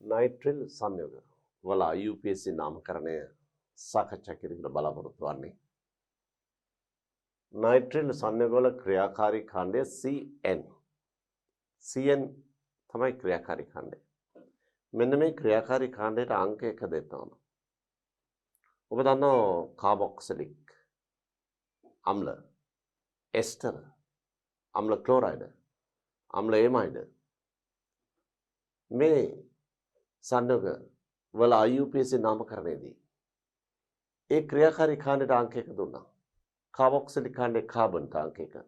Nitrile संयुग වල UPSC නාමකරණය සාකච්ඡා කිරීමට බලාපොරොත්තු වන්නේ. नाइट्रिल संयुग වල ක්‍රියාකාරී ඛණ්ඩය CN. CN තමයි ක්‍රියාකාරී ඛණ්ඩය. මෙන්න මේ ක්‍රියාකාරී ඛණ්ඩයට අංක 1 දෙන්න ඕන. ඔබ දන්නවා කාබොක්සිලික් අම්ල, එස්ටර්, අම්ල ක්ලෝරයිඩ්, අම්ල එමයිඩ් මේ සංයෝග වල IUPAC නාමකරණයේදී ඒ ක්‍රියාකාරී ඛණ්ඩයට අංක 1 දුන්නා. කාබොක්සිලික් ඛණ්ඩේ කාබන්ට අංක 1.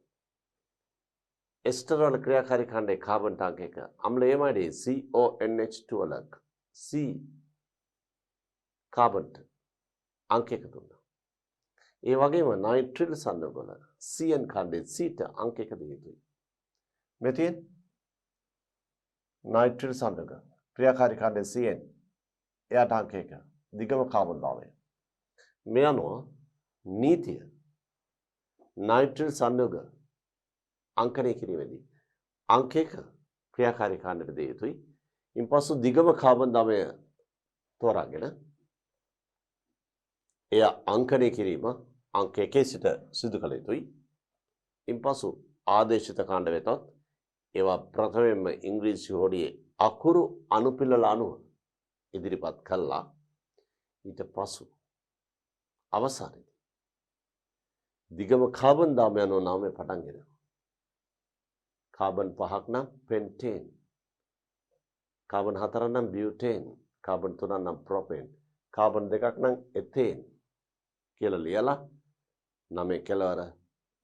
එස්ටර් වල ක්‍රියාකාරී ඛණ්ඩේ කාබන්ට අංක 1. අම්ල එමයිඩ් CONH2 වල C කාබන්ට අංක 1 දුන්නා. ඒ වගේම නයිට්‍රිල් සංයෝග වල CN ඛණ්ඩේ C ට අංක 1 දිය යුතුයි. මෙතෙන් नाइट्रिल संयुग क्रियाकारी खंडे CN එයාට අංක 1 දිගම කාබන් දාමය. මේ අනුව නීතිය नाइट्रिल संयुग අංකණය කිරීමේදී අංක 1 ක්‍රියාකාරී ඛණ්ඩයට දිය යුතුයි. ඉන්පසු දිගම කාබන් දාමය තෝරාගෙන එය අංකණය කිරීම අංක 1 සිට සිදු කළ යුතුයි. ඉන්පසු ආදේශිත ඛණ්ඩ වෙතත් ඒවා ප්‍රථමයෙන්ම ඉංග්‍රීසි හොඩියේ අකුරු අනුපිළිවෙල අනුව ඉදිරිපත් කළා. ඊට පසු අවසානයේදී දිගම කාබන් දාමය අනුව නාමය පටන් ගෙන කාබන් 5ක් නම් පෙන්ටේන්, කාබන් 4ක් නම් බියුටේන්, කාබන් 3ක් නම් ප්‍රොපේන්, කාබන් 2ක් නම් එතේන් කියලා ලියලා නමේ කෙලවර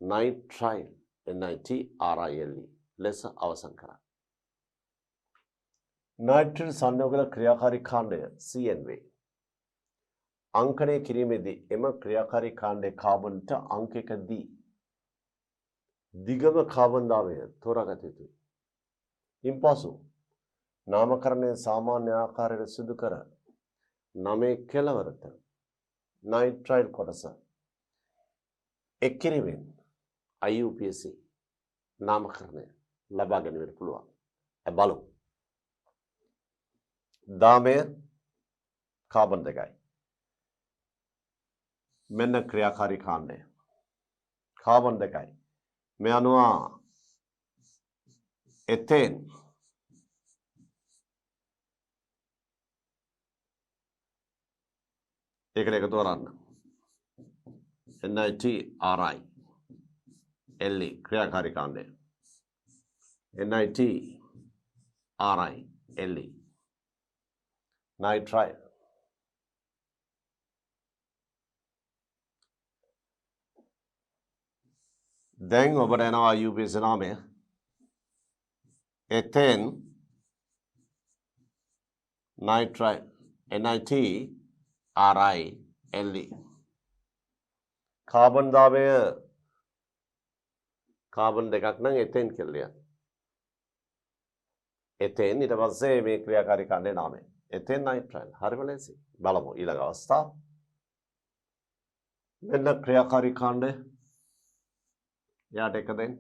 නයිට්‍රයිල් NITRILE ලෙස අවසන් කරා. नाइट्रिल संयुग වල ක්‍රියාකාරී ඛණ්ඩය CN වේ. අංකණය කිරීමේදී එම ක්‍රියාකාරී ඛණ්ඩයේ කාබන්ට අංක 1 දී දිගම කාබන් දාමය තෝරාගත යුතුයි. ඉන්පසු නාමකරණය සාමාන්‍ය ආකාරයට සිදු කර නමේ කෙළවරට නයිට්‍රයිල් කොටස එක් කිරීමෙන් IUPAC නාමකරණය ලබා ගැනීමට පුළුවන්. බලමු. දාමය කාබන් 2යි. මෙන්න ක්‍රියාකාරී ඛණ්ඩය. කාබන් 2යි. මේ අනුව එතේන් ඒකට එකතු කරන්න. NITRILE ක්‍රියාකාරී ඛණ්ඩය. NITRILE nitrile. දැන් ඔබට එනවා UPAC නාමය එතෙන් nitrile NITRILE කාබන් දාමය කාබන් 2ක් නම් එතෙන් කියලා. එතෙන් ඊට පස්සේ මේ ක්‍රියාකාරී ඛණ්ඩේ නාමය එතෙන් නයිට්‍රයිල්. හරිම ලේසි. බලමු ඊළඟ අවස්ථාව. මෙන්න ක්‍රියාකාරී ඛණ්ඩය. යාට එක දෙන්න.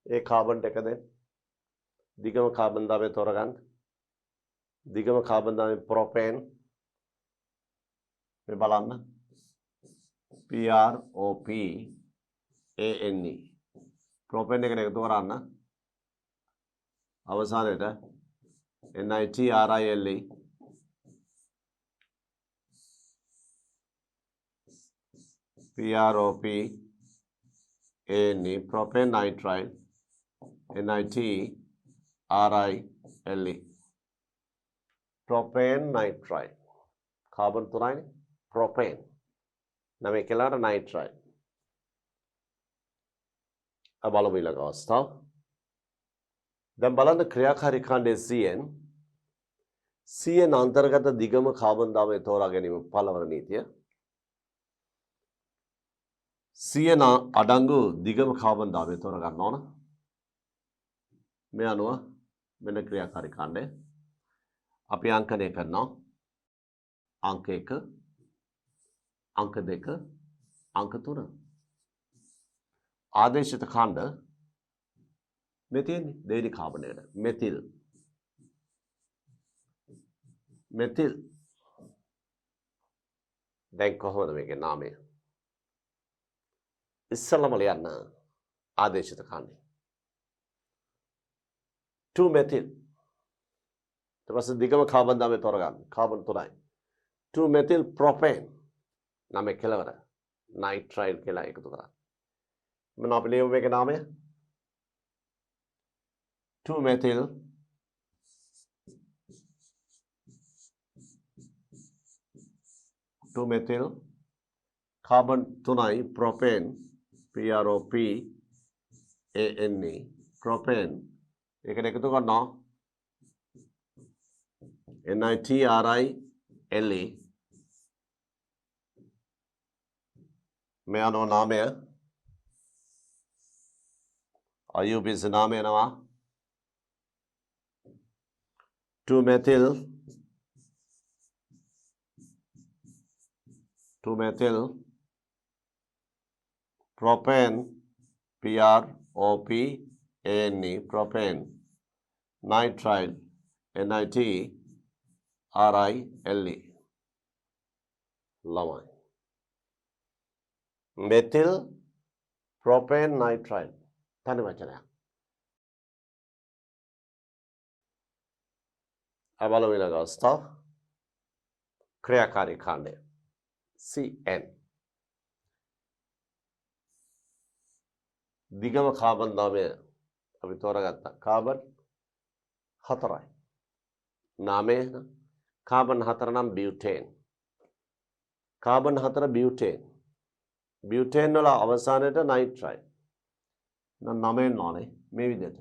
ඒ කාබන්ට එක දෙන්න. දිගම කාබන් දාමය තෝරගන්න. දිගම කාබන් දාමය ප්‍රොපේන්. මේ බලන්න. PROPANE. ප්‍රොපේන් එකට එකතු කරන්න. අවසානයේට NITRILE PROPANE propane nitrile NITRILE propane nitrile carbon 3යි propane නමේ කෙලාට nitrile. බලමු ඊළඟ අවස්ථාව. දැන් බලන්න ක්‍රියාකාරී ඛණ්ඩයේ CN අන්තර්ගත දිගම කාබන් දාමය තෝරා ගැනීම පළවන නීතිය. CN අඩංගු දිගම කාබන් දාමය තෝරා ගන්න ඕන. මේ අනුව මෙන්න ක්‍රියාකාරී ඛණ්ඩය අපි අංකණය කරනවා. අංක 1, අංක 2, අංක 3. ආදේශිත ඛණ්ඩ මේ තියෙන්නේ දෙවෙනි කාබනයට මෙතිල් මෙතිල් දැන් කොහොමද මේකේ නාමය? ඉස්සලම ලියන්න ආදේශිත කාණ්ඩය. 2 මෙතිල්. ඊට පස්සේ දිගම කාබන් දාමය තෝරගන්න. කාබන් 3යි. 2 methyl propane. නමේ කෙලවර. නයිට්‍රයිල් කියලා එකතු කරා. මොන අපි ලියමු මේකේ නාමය? 2 මෙතිල් කාබන් 3යි ප්‍රොපේන් PROPANE ප්‍රොපේන් ඒකට එකතු කරනවා NITRILE මේ අනුව නාමය IUPAC නාමය එනවා 2 methyl propane PROPANE propane nitrile NITRILE ළමයි මෙතිල් ප්‍රොපේන් නයිට්‍රයිල් තනි වචනයක්. බලමු ඊළඟ අවස්ථාව ක්‍රියාකාරී කාණ්ඩය CN දිගම කාබන් නාමය අපි තෝරගත්තා කාබන් 4යි. නාමය කාබන් 4 නම් බියුටේන්. Carbon 4 butane. බියුටේන් වල අවසානයේට නයිට්‍රයිල්. නමෙන් නෝනේ මේ විදිහට.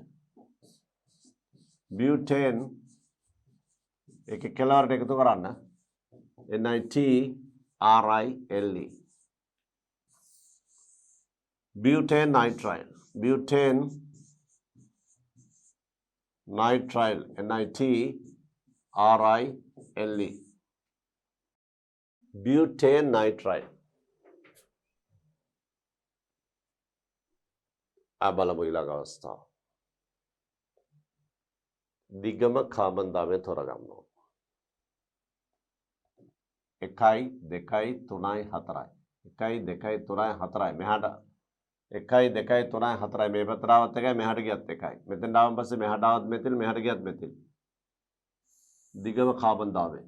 බියුටේන් එක කෙලවරට එකතු කරන්න NITRILE butane nitrile NITRILE butane nitrile බලමු ඊළඟ අවස්ථාව දිගම කාබන් දාමය තෝරගන්න ඕන 1 2 3 4යි 1 2 3 4යි මෙහාට 1 2 3 4යි මේ පැත්තට ආවත් එකයි මෙහාට ගියත් එකයි මෙතෙන් ආවන් පස්සේ මෙහාට ආවත් මෙතිල් මෙහාට ගියත් මෙතිල් දිගම කාබන් දාමය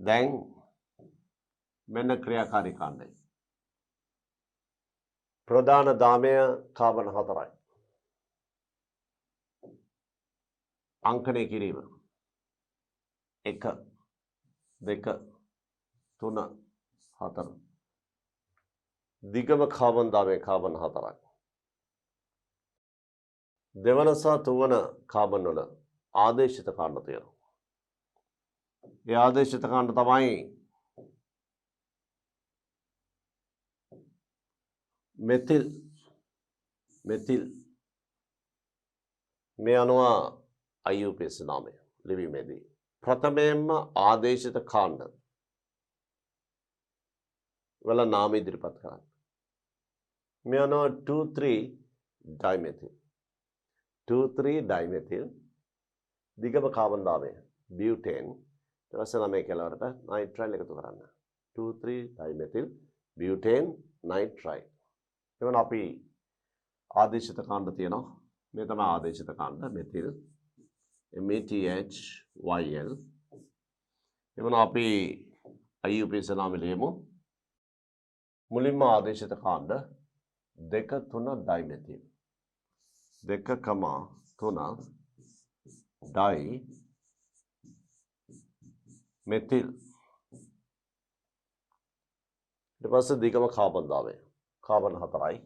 දැන් මෙන්න ක්‍රියාකාරී කාණ්ඩය ප්‍රධාන දාමය කාබන් 4යි අංකණය කිරීම 1 2 3 4 දිගම කාබන් දාමය කාබන් 4යි දෙවන සහ තුන්වන කාබන් වල ආදේශිත කාණ්ඩ තියෙනවා ඒ ආදේශිත කාණ්ඩ තමයි මෙතිල් මේ අනුව IUPAC නාමය ලිවීමේදී ප්‍රථමයෙන්ම ආදේශිත කාණ්ඩ වල නාම ඉදිරිපත් කරන්න. මේ අනුව 2,3 dimethyl 2,3 dimethyl දිගම කාබන් දාමය butane ඊට පස්සේ ළමයි කෙලවරට nitrile එකතු කරන්න. 2,3 dimethyl butane nitrile එවන අපි ආදේශිත කාණ්ඩ තියෙනවා. මේ තමයි ආදේශිත කාණ්ඩ මෙතිල් METHYL එවන අපි IUPAC නාමය ලියමු. මුලින්ම ආදේශිත කාණ්ඩ 2 3 dimethyl 2,3 dimethyl ඊට පස්සේ දිගම කාබන් දාමය කාබන් 4යි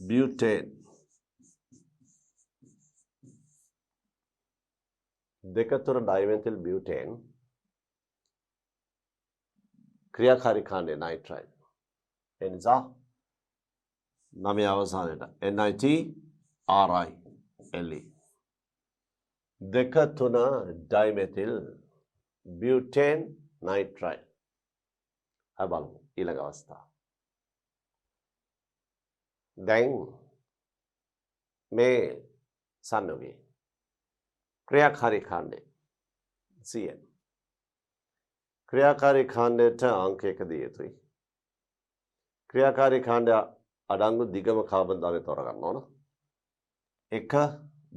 butane 2 3 dimethyl butane ක්‍රියාකාරී කාණ්ඩය නයිට්‍රයිල් එනිසා නමය අවසානයට NITRILE 2 3 dimethyl butane nitrile බලමු ඊළඟ අවස්ථාව දැන් මේ සංයෝගයේ ක්‍රියාකාරී කාණ්ඩය CN. ක්‍රියාකාරී කාණ්ඩයට අංක 1 දිය යුතුයි. ක්‍රියාකාරී කාණ්ඩය අඩංගු දිගම කාබන්දාමය තෝරගන්න ඕන. 1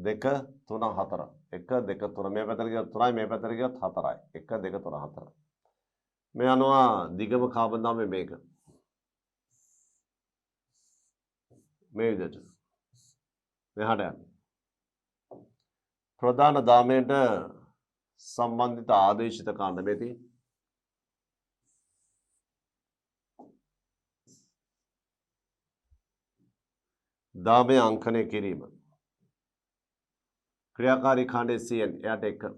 2 3 4. 1 2 3 මේ පැත්තට ගියොත් 3යි මේ පැත්තට ගියොත් 4යි. 1 2 3 4. මේ අනුව දිගම කාබන්දාමය මේක. මේ විදිහට. මෙහාට යන්න. ප්‍රධාන දාමයට සම්බන්ධිත ආදේශිත කාණ්ඩ මේ තියෙන්නේ. දාමය අංකනය කිරීම. ක්‍රියාකාරී කාණ්ඩයේ CN එයාට 1.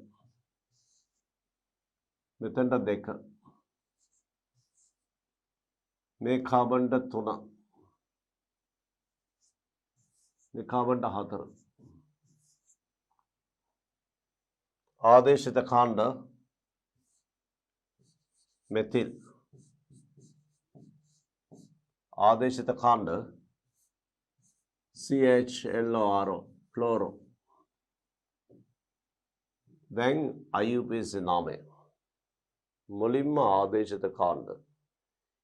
මෙතනට 2. මේ කාබන්ට 3. මේ කාබන්ට 4. ආදේශිත කාණ්ඩ මෙතිල්. ආදේශිත කාණ්ඩ CHLORO ෆ්ලෝරෝ. දැන් IUPAC නාමය මුලින්ම ආදේශිත කාණ්ඩ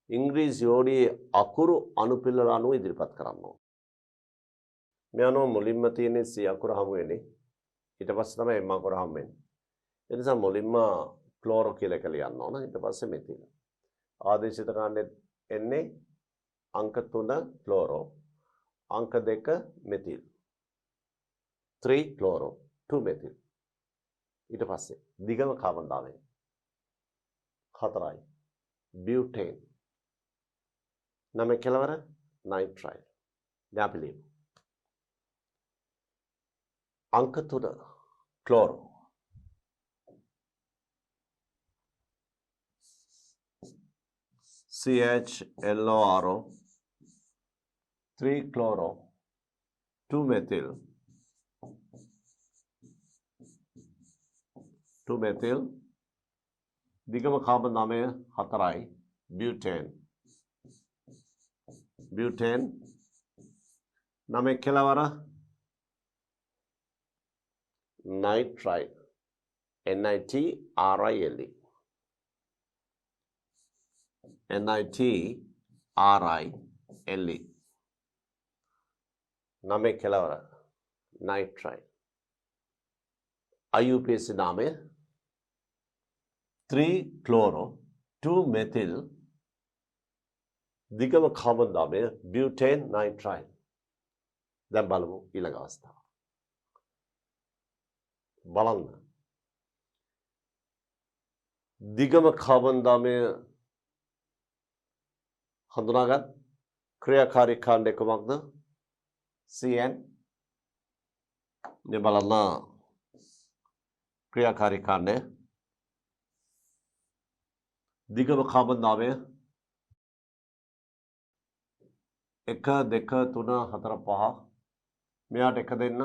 ඉංග්‍රීසි යෝඩියේ අකුරු අනුපිළිවෙල අනුව ඉදිරිපත් කරන්න ඕන. මේ අනුව මුලින්ම තියෙන C අකුර හමු වෙන්නේ. ඊට පස්සේ තමයි M අකුර හමු වෙන්නේ. ඒ නිසා මුලින්ම ක්ලෝරෝ කියලා එක ලියන්න ඕන. ඊට පස්සේ මෙතිල්. ආදේශිත කාණ්ඩෙ එන්නේ අංක 3 ක්ලෝරෝ. अंक 2 मेथिल 3 क्लोरो 2 मेथिल ඊට පස්සේ දිගම කාබන්දාමය 4යි බියුටේන් 9 කෙලවර නයිට්‍රයිල්. දැන් අපි ලියමු अंक 3 chloro CHLORO 3 chloro 2 methyl 2 methyl දිගම කාබන්දාමය 4යි butane butane 9 කෙලවර nitrile NITRILE NITRILE 9 කෙලවර nitrile. IUPAC නාමය 3 chloro 2 methyl දිගම කාබන්දාමය butane nitrile. දැන් බලමු ඊළඟ අවස්ථාව. බලන්න. දිගම කාබන්දාමය හඳුනාගත් ක්‍රියාකාරී කාණ්ඩය කොමක්ද? CN. මේ බලන්න ක්‍රියාකාරී කාණ්ඩය දිගම කාබන්දාමය 1 2 3 4 5 මෙයාට 1 දෙන්න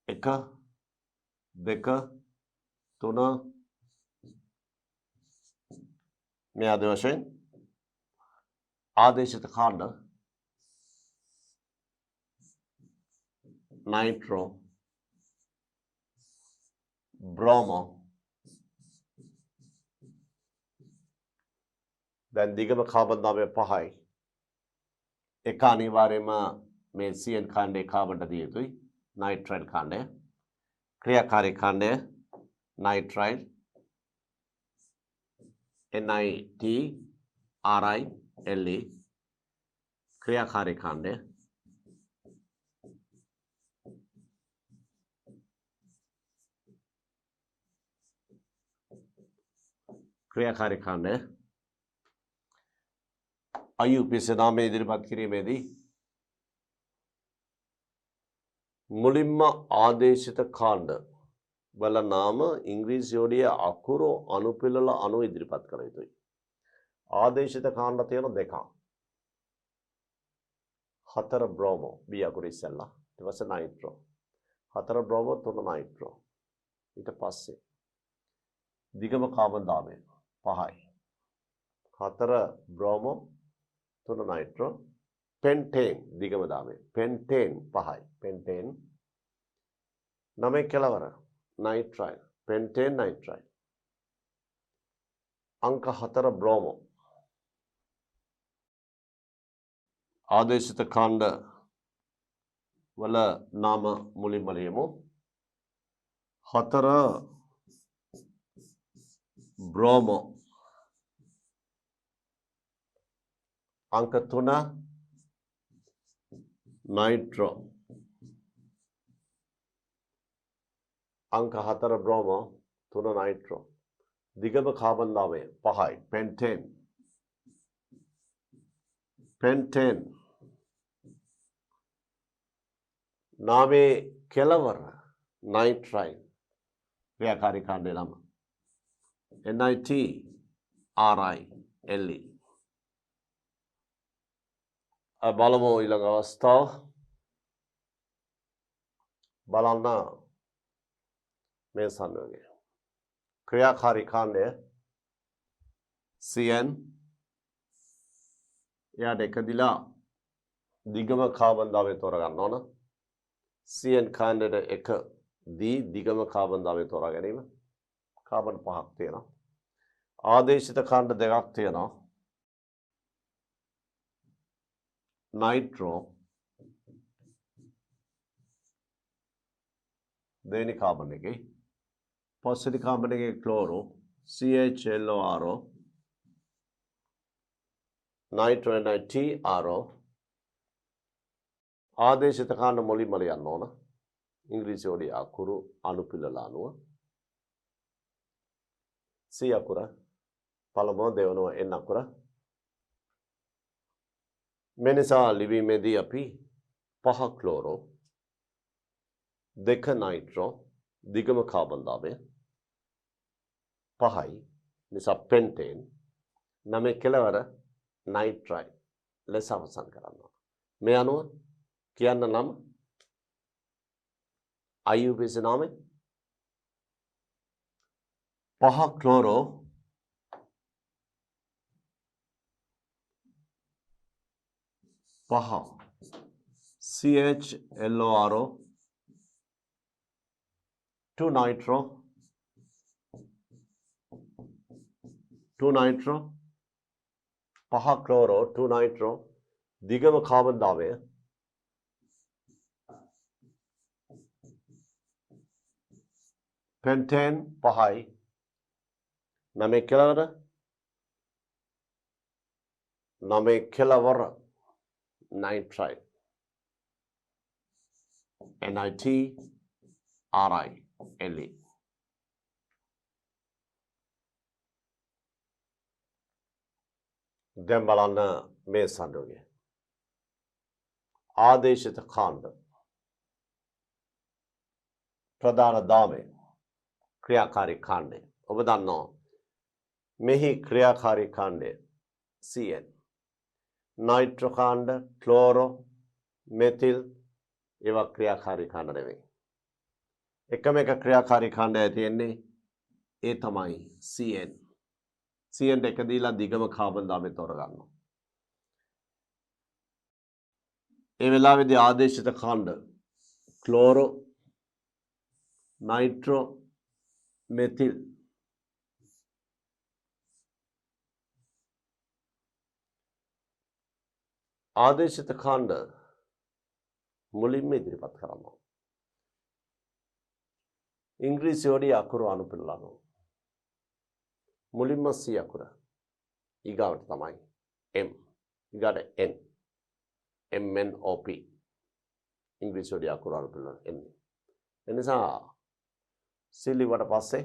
1 2 3 මේ ආදී වශයෙන් ආදේශිත කාණ්ඩ nitro bromo දැන් දිගම කාබන්දාමය 5යි. එක අනිවාර්යයෙන්ම මේ CN කාණ්ඩයේ කාබන්ට දිය යුතුයි. නයිට්‍රයිල් කාණ්ඩය. ක්‍රියාකාරී කාණ්ඩය නයිට්‍රයිල් NITRILE ක්‍රියාකාරී කාණ්ඩය ක්‍රියාකාරී කාණ්ඩය IUPAC නාමය ඉදිරිපත් කිරීමේදී මුලින්ම ආදේශිත කාණ්ඩ වල නාම ඉංග්‍රීසි යෝඩියේ අකුරු අනුපිළිවෙල අනුව ඉදිරිපත් කළ යුතුයි. ආදේශිත කාණ්ඩ තියෙන දෙකක්. 4 බ්‍රෝමෝ B අකුර ඉස්සෙල්ලා ඊට පස්සේ නයිට්‍රෝ 4 බ්‍රෝමෝ 3 නයිට්‍රෝ ඊට පස්සේ දිගම කාබන්දාමය 5යි 4 බ්‍රෝමෝ 3 නයිට්‍රෝ pentane දිගම දාමය pentane 5යි pentane 9 කෙලවර නයිට්‍රයිල් පෙන්ටේන් නයිට්‍රයිල්. අංක 4 බ්‍රෝමෝ. ආදේශිත කාණ්ඩ වල නාම මුලින්ම ලියමු. 4 බ්‍රෝමෝ. अंक 3 नाइट्रो. अंक 4 ब्रोमो 3 नाइट्रो. दिगम कार्बन दावे 5 पेंटेन. पेंटेन नामे केलवर नाइट्राइल क्रियाकारी कांडे नाम NITRILE. බලමු ඊළඟ අවස්ථාව. බලන්න මේ සංයෝගය. ක්‍රියාකාරී කාණ්ඩය CN. එයාට එකදිලා දිගම කාබන් දාවේ තෝරගන්න ඕන. CN කාණ්ඩයට එක දී දිගම කාබන් දාවේ තෝරා ගැනීම. කාබන් 5ක් තියෙනවා. ආදේශිත කාණ්ඩ දෙකක් තියෙනවා. नाइट्रो देनी कार्बन के पॉजिटिव कार्बन के क्लोरो CHLORO नाइट्रो NITRO ආදේශිත කාණ්ඩ මුලින්ම ලියන්න ඕන. ඉංග්‍රීසි වලින් අකුරු අනුපිළිවෙල අනුව C අකුර පළමුව දෙවනුව N අකුර. මෙනිසා ලිවීමේදී අපි 5 ක්ලෝරෝ 2 නයිට්‍රෝ දිගම කාබන් දාවය 5යි නිසා පෙන්ටේන් 9 කෙලවර නයිට්‍රයිල් ලෙස අවසන් කරනවා. මේ අනුව කියන්න නම් IUPAC නාමය 5 ක්ලෝරෝ पहा CHLORO 2 नाइट्रो पहा क्लोरो 2 नाइट्रो दिगम कार्बन दावे पेंटेन पहाई नमे केलवर नाइट्राइल NITRILE. දැන් බලන්න මේ සංයෝගය. ආදේශිත කාණ්ඩ ප්‍රධාන දාමය ක්‍රියාකාරී කාණ්ඩය. ඔබ දන්නවා මෙහි ක්‍රියාකාරී කාණ්ඩය CN. नाइट्रो कांड क्लोरो मेथिल एवं क्रियाकारी कांड නෙවෙයි. එකම එක ක්‍රියාකාරී කාණ්ඩය තියෙන්නේ ඒ තමයි CN. CN එක දීලා දිගම කාබන් දාමය තෝරගන්නවා. ඒ වෙලාවේදී ආදේශිත කාණ්ඩ ක්ලෝරෝ नाइट्रो मेथिल ආදේශිත කාණ්ඩ මුලින්ම ඉදිරිපත් කරනවා. ඉංග්‍රීසි වලින් අකුරු අනුපිළිවෙල අනුව මුලින්ම C අකුර ඊගාවට තමයි M ඊගාට N MNOP ඉංග්‍රීසි වලින් අකුරු අනුපිළිවෙල එන්නේ. එනිසා C ලිව්වට පස්සේ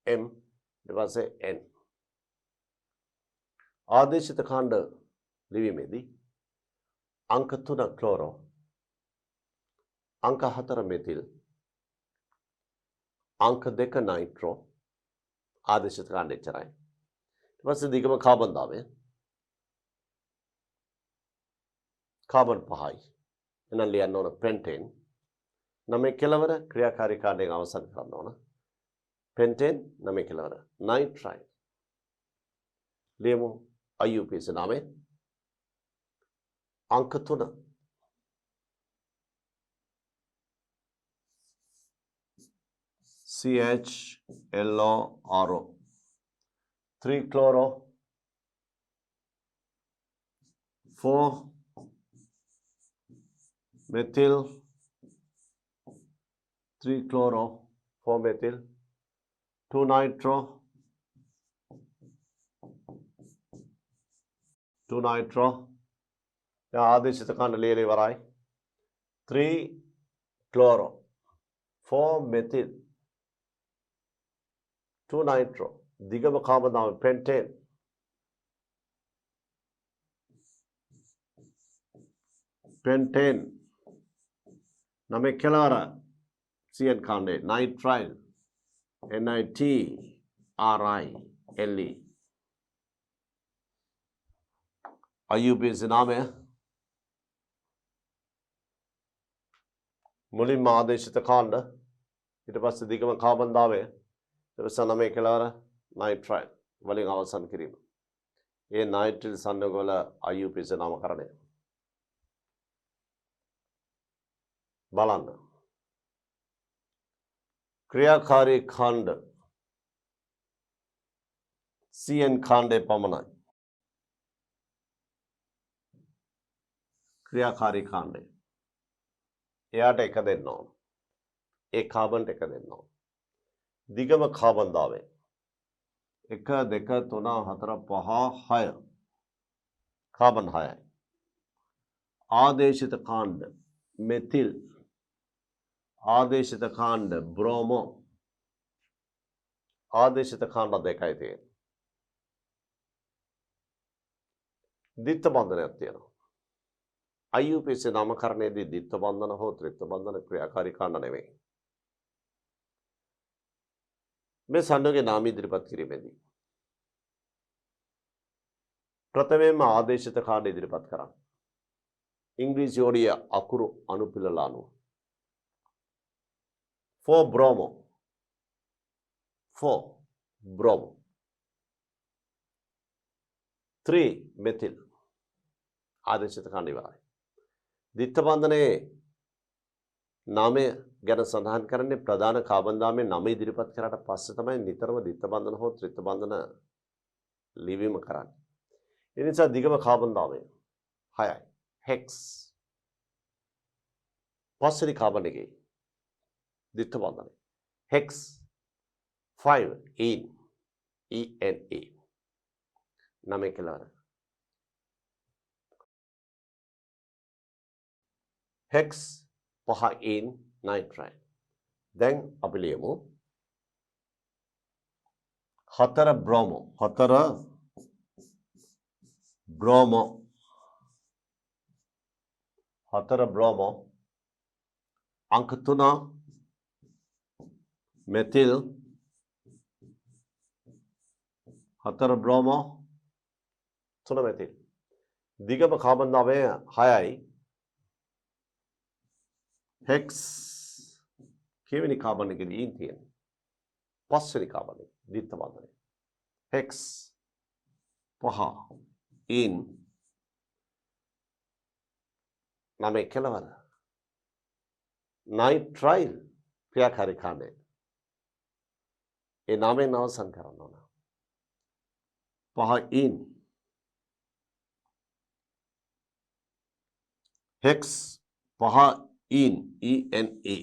M ඊට පස්සේ N. ආදේශිත කාණ්ඩ ලිවීමේදී अंक 3 क्लोरो अंक 4 मेथिल अंक 2 नाइट्रो आदेशित कांड එච්චරයි. ඊට පස්සේ දිගම කාබන් දාවේ කාබන් 5යි. එහෙනම් ලියන්න ඕන පෙන්ටේන්. නමේ කෙලවර ක්‍රියාකාරී කාණ්ඩයෙන් අවසන් කරන්න ඕන. පෙන්ටේන් නමේ කෙලවර නයිට්‍රයිල්. ලියමු IUPAC නාමය अंक 3 CHLORO 3 chloro 4 methyl 3 chloro 4 methyl 2 nitro 2 nitro ආදේශිත කාණ්ඩ ලියලා ඉවරයි 3 chloro 4 methyl 2 nitro දිගම කාබන්දාව pentane නමේ කෙලවර CN කාණ්ඩේ nitrile NITRILE IUPAC නාමය මුලින්ම ආදේශිත කාණ්ඩ ඊට පස්සේ දිගම කාබන්දාවය ඊට පස්සේ නමේ කෙලවර nitrile වලින් අවසන් කිරීම. ඒ nitrile සංයෝග වල IUPAC නාමකරණය බලන්න. ක්‍රියාකාරී කාණ්ඩ CN කාණ්ඩේ පමණයි. ක්‍රියාකාරී කාණ්ඩය. එයාට එක දෙන්න ඕන. ඒ කාබන්ට එක දෙන්න ඕන. දිගම කාබන්දාවේ 1 2 3 4 5 6 කාබන් 6යි. ආදේශිත කාණ්ඩ මෙතිල් ආදේශිත කාණ්ඩ බ්‍රෝමෝ ආදේශිත කාණ්ඩ දෙකයි තියෙන්නේ. ද්විත්ව බන්ධනයක් තියෙනවා. IUPAC නාමකරණයේදී ද්විත්ව බන්ධන හෝ ත්‍රිත්ව බන්ධන ක්‍රියාකාරී කාණ්ඩ නෙවෙයි. මේ සංයෝගයේ නාම ඉදිරිපත් කිරීමේදී ප්‍රථමයෙන්ම ආදේශිත කාණ්ඩ ඉදිරිපත් කරන්න. ඉංග්‍රීසි ඔඩිය අකුරු අනුපිළලා අනුව 4 bromo 3 methyl ආදේශිත කාණ්ඩ ඉවරයි. ද්විත්ව බන්ධනයේ නාමය ගැන සඳහන් කරන්නේ ප්‍රධාන කාබන්දාමයේ නම ඉදිරිපත් කරාට පස්සේ තමයි නිතරම ද්විත්ව බන්ධන හෝ ත්‍රිත්ව බන්ධන ලිවීම කරන්නේ. ඒ නිසා දිගම කාබන්දාමය 6යි. hex පස්වෙනි කාබන් එකේ ද්විත්ව බන්ධනය hex 5 ENA නමේ කෙලවර hex 5 nitrile. දැන් අපි ලියමු 4 bromo 4 bromo अंक 3 methyl 4 bromo 3 methyl දිගම කාබන්දාමය 6යි. hex කෙවෙනි carbon එකේදී ඊන් තියෙන පස්වෙනි කාබන් එක ද්විත්ව බන්ධනය hex 5 in නමේ කෙලවර nitrile ක්‍රියාකාරී කාණ්ඩය. ඒ නාමයෙන් අවසන් කරන්න ඕන. 5 in hex 5 in ENA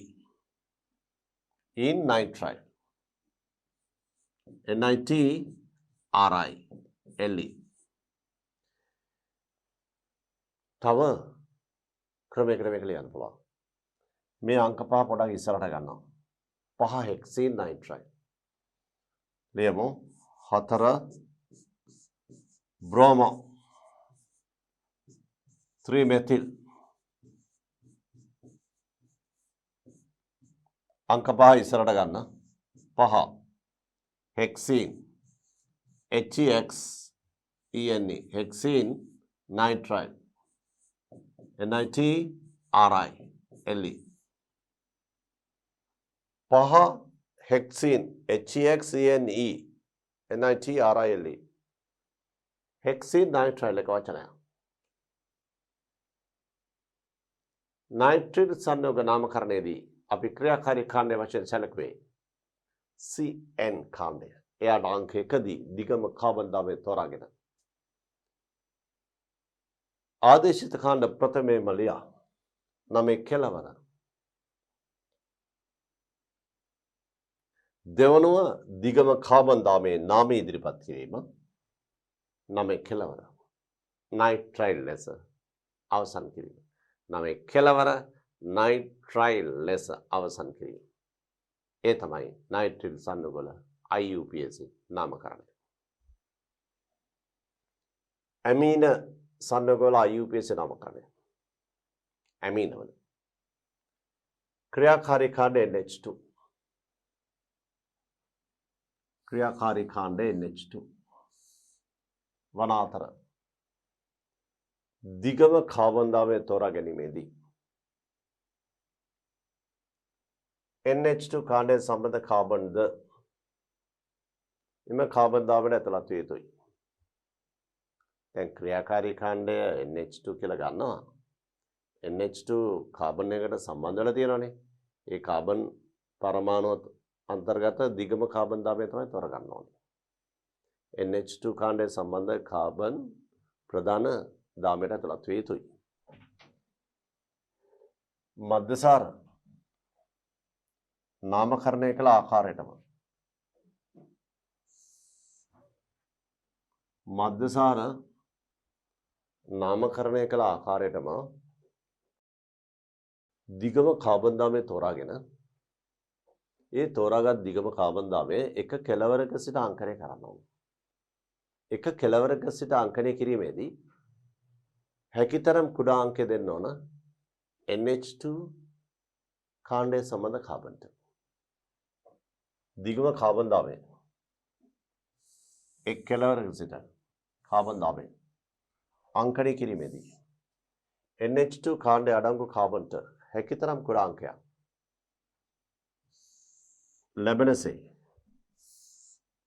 in nitrile NITRILE තව ක්‍රමයකට මේක ලියන්න පුළුවන්. මේ අංක පහ පොඩක් ඉස්සරහට ගන්නවා. 5 hexene nitrile ලියමු 4 bromo 3 methyl अंक 5 ඉස්සරහට ගන්න 5 hexene HEXENE hexene nitrile NITRILE 5 hexene HEXENE NITRILE hexene nitrile එක වචනයක්. නයිට්‍රේට් සංයෝග නාමකරණයේදී අපි ක්‍රියාකාරී කාණ්ඩය වශයෙන් සැලකුවේ CN කාණ්ඩය. එයාට අංක 1දී දිගම කාබන් දාමය තෝරාගෙන ආදේශිත කාණ්ඩ ප්‍රථමයෙන්ම ලියා 9 කෙළවර. දෙවනුව දිගම කාබන් දාමයේ නාමය ඉදිරිපත් කිරීම 9 කෙළවර. නයිට්‍රයිල් ලෙස අවසන් කිරීම. 9 කෙළවර නයිට්‍රයිල් ලෙස අවසන් කිරීම. ඒ තමයි නයිට්‍රිල් සන්නගොල IUPAC නාමකරණය. ඇමීන සන්නගොල IUPAC නාමකරණය. ඇමීනවල ක්‍රියාකාරී කාණ්ඩ NH2. ක්‍රියාකාරී කාණ්ඩ NH2 වන අතර දිගම කාබන් දාමය තෝරා ගැනීමේදී NH2 කාණ්ඩය සම්බන්ධ කාබන්ද එම කාබන් දාමයට ඇතුළත් විය යුතුයි. දැන් ක්‍රියාකාරී කාණ්ඩය NH2 කියලා ගන්නවා. NH2 කාබන් එකකට සම්බන්ධ වෙලා තියෙනවානේ. ඒ කාබන් පරමාණු අන්තර්ගත දිගම කාබන් දාමය තමයි තෝරගන්න ඕනේ. NH2 කාණ්ඩය සම්බන්ධ කාබන් ප්‍රධාන දාමයට ඇතුළත් විය යුතුයි. මධ්‍යසාර නාමකරණය කළ ආකාරයටම මධ්‍යසාර නාමකරණය කළ ආකාරයටම දිගම කාබන් දාමය තෝරාගෙන ඒ තෝරාගත් දිගම කාබන් දාමය එක කෙළවරක සිට අංකනය කරන්න ඕනේ. එක කෙළවරක සිට අංකනය කිරීමේදී හැකිතරම් කුඩා අංකය දෙන්න ඕන NH2 කාණ්ඩය සම්බන්ධ කාබන්ට. දිගම කාබන් දාමය එක් කෙළවරක සිට කාබන් දාමය අංකනය කිරීමේදී NH2 කාණ්ඩය අඩංගු කාබන්ට හැකිතරම් කුඩා අංකයක් ලැබෙනසේ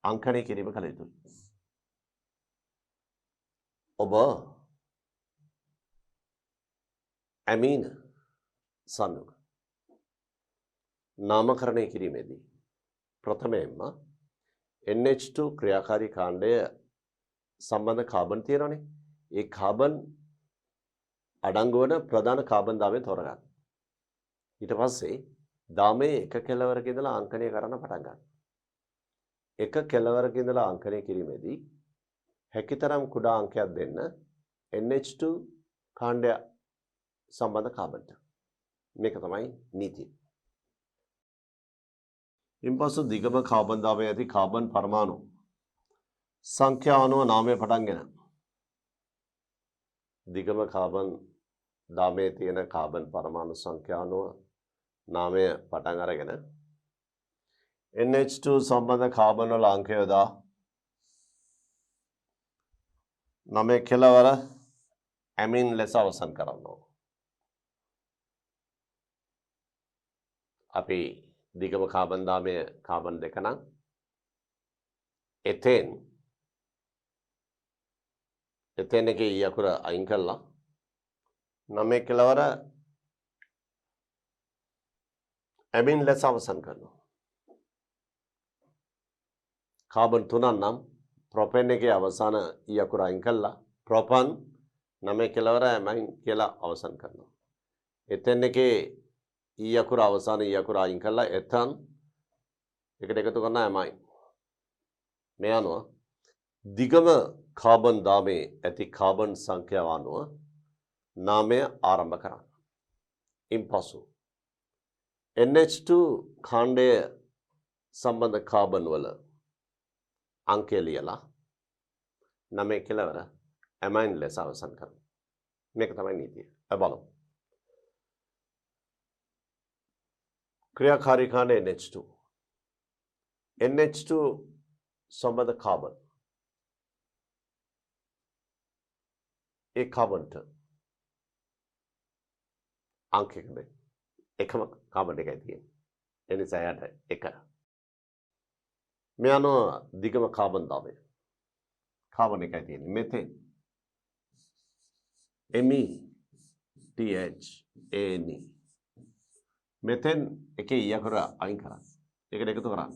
අංකනය කිරීම කළ යුතුයි. ඔබ ඇමීන සන්නක නාමකරණය කිරීමේදී ප්‍රථමයෙන්ම NH2 ක්‍රියාකාරී කාණ්ඩය සම්බන්ධ කාබන් තියෙනවානේ. ඒ කාබන් අඩංගු වන ප්‍රධාන කාබන් දාමය තෝරගන්න. ඊට පස්සේ දාමයේ එක කෙළවරක ඉඳලා අංකනය කරන්න පටන් ගන්න. එක කෙළවරක ඉඳලා අංකනය කිරීමේදී හැකිතරම් කුඩා අංකයක් දෙන්න NH2 කාණ්ඩය සම්බන්ධ කාබන්ට. මේක තමයි නීතිය. ඉන්පසු දිගම කාබන් දාමය ඇති කාබන් පරමාණු සංඛ්‍යාව අනුව නාමය පටන්ගෙන දිගම කාබන් දාමයේ තියෙන කාබන් පරමාණු සංඛ්‍යාව අනුව නාමය පටන් අරගෙන NH2 සම්බන්ධ කාබන් වල අංකය යොදා 9 කෙළවර ඇමින් ලෙස අවසන් කරන්න ඕන. අපි දිගම කාබන් දාමය කාබන් දෙක නම් එතෙන් එකේ ඊ අකුර අයින් කළා 9 කෙළවර ඇමින් ලෙස අවසන් කරනවා. කාබන් 3 නම් ප්‍රොපෙන් එකේ අවසාන ඊ අකුර අයින් කළා ප්‍රොපන් 9 කෙළවර ඇමයින් කියලා අවසන් කරනවා. එතෙන් එකේ ඊ අකුර අවසාන ඊ අකුර අයින් කළා එතන් එකට එකතු කරන ඇමයින්. මේ අනුව දිගම කාබන් දාමේ ඇති කාබන් සංඛ්‍යාව අනුව නාමය ආරම්භ කරන්න. ඉන්පසු NH2 කාණ්ඩය සම්බන්ධ කාබන් වල අංකය ලියලා 9 කෙළවර ඇමයින් ලෙස අවසන් කරනවා. මේක තමයි නීතිය. බලමු. ක්‍රියාකාරී කාණ්ඩ NH2 සම්බන්ධ කාබන් ඒ කාබන්ට අංකයක දෙන්න. එකම කාබන් එකයි තියෙන්නේ. ඒ නිසා යට එක. මේ අනුව දිගම කාබන් දාමය කාබන් එකයි තියෙන්නේ. මෙතෙන් METHANE මෙතෙන් එකේ ඊ අකුර අයින් කරන්න. ඒකට එකතු කරන්න.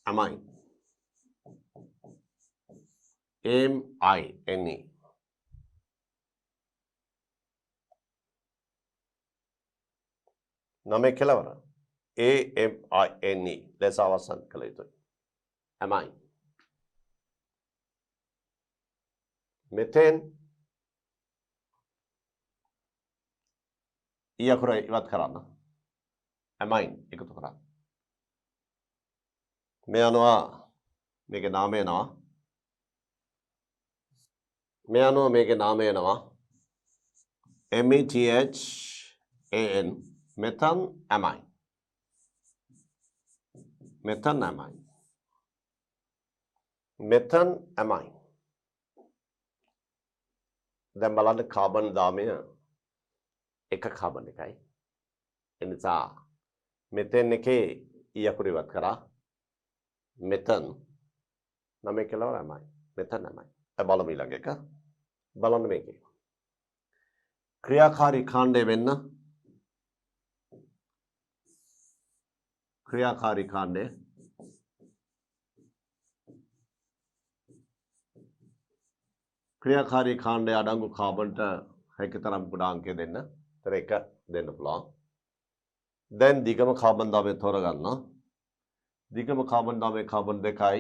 amine. amine. නමේ කෙලවර amine ලෙස අවසන් කළ යුතුයි. amine. methane ඊයකුර ඉවත් කරන්න. amine එකතු කරන්න. මේ අනුව මේකේ නාමය එනවා. මේ අනුව මේකේ නාමය එනවා METHAN methanamine. methanamine. methanamine. දැන් බලන්න කාබන් දාමය එක කාබන් එකයි. ඒ නිසා මෙතෙන් එකේ ඊ අකුර ඉවත් කරා. මෙතන් නමේ කෙලවර amine. methanamine. බලමු ඊළඟ එක. බලන්න මේකේ. ක්‍රියාකාරී කාණ්ඩය වෙන්න ක්‍රියාකාරී කාණ්ඩය ක්‍රියාකාරී කාණ්ඩය අඩංගු කාබන්ට හැකිතරම් කුඩා අංකය දෙන්න. ඒතර එක දෙන්න පුළුවන්. දැන් දිගම කාබන් දාමය තෝරගන්න. දිගම කාබන් දාමය කාබන් දෙකයි.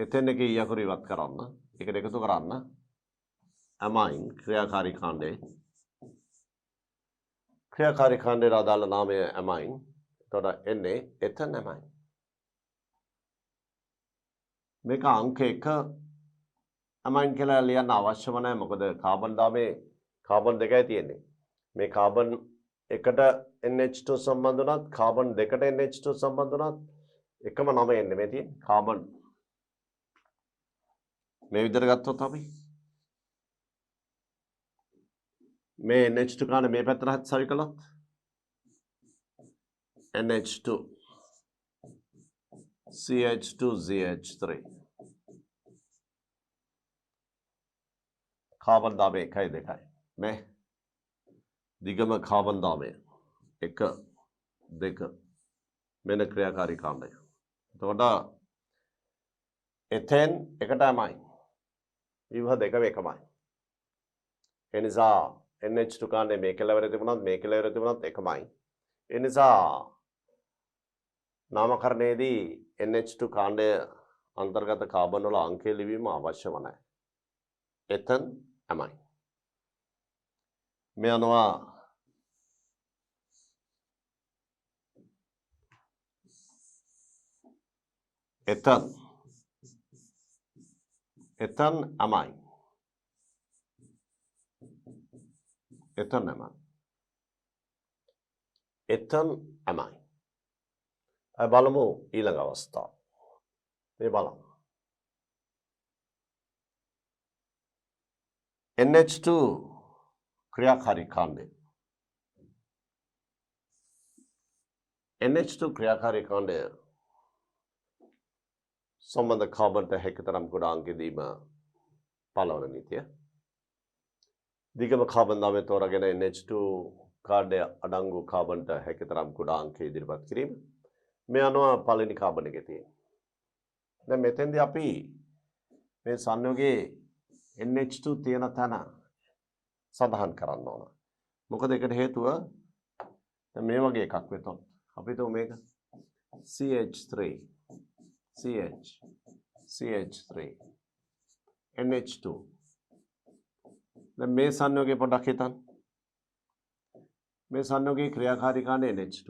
එතෙන් එකේ ඊ අකුර ඉවත් කරන්න. එකට එකතු කරන්න. amine ක්‍රියාකාරී කාණ්ඩය. ක්‍රියාකාරී කාණ්ඩයට අදාළ නාමය amine. එතකොට එන්නේ ethanamine. මේක අංක 1 amine කියලා ලියන්න අවශ්‍යම නැහැ. මොකද කාබන් දාමේ කාබන් දෙකයි තියෙන්නේ. මේ කාබන් එකට NH2 සම්බන්ධ වුණත් කාබන් දෙකට NH2 සම්බන්ධ වුණත් එකම නම එන්නේ මේ තියෙන්නේ. කාබන් මේ විදිහට ගත්තොත් අපි මේ NH2 ගන්න මේ පැත්තට සවි කළොත් NH2 CH2CH3 කාබන් දාමය 1යි 2යි මේ දිගම කාබන් දාමය 1 2 මෙන්න ක්‍රියාකාරී කාණ්ඩය. එතකොට එතෙන් එකට amine විවහ දෙකම එකමයි. ඒ නිසා NH2 කාණ්ඩය මේ කෙළවර තිබුණත් මේ කෙළවර තිබුණත් එකමයි. ඒ නිසා නාමකරණයේදී NH2 කාණ්ඩය අන්තර්ගත කාබන් වල අංකය ලිවීම අවශ්‍යම නැහැ. එතෙන් amine. මේ අනුව එතන් amine. එතන් amine. එතන් amine. බලමු ඊළඟ අවස්ථාව. මේ බලමු. NH2 ක්‍රියාකාරී කාණ්ඩය. NH2 ක්‍රියාකාරී කාණ්ඩය සම්බන්ධ කාබන්ට හැකිතරම් කුඩා අංක දීම පළවන නීතිය. දිගම කාබන් දාමය තෝරාගෙන NH2 කාණ්ඩය අඩංගු කාබන්ට හැකිතරම් කුඩා අංක ඉදිරිපත් කිරීම. මේ අනුව පළවෙනි කාබන් එකේ තියෙන. දැන් මෙතෙන්දී අපි මේ සංයෝගයේ NH2 තියෙන තැන සඳහන් කරන්න ඕන. මොකද ඒකට හේතුව දැන් මේ වගේ එකක් වෙතොත් අපි හිතමු මේක CH3 CH3 NH2. දැන් මේ සංයෝගය පොඩ්ඩක් හිතන්න. මේ සංයෝගයේ ක්‍රියාකාරී කාණ්ඩය NH2.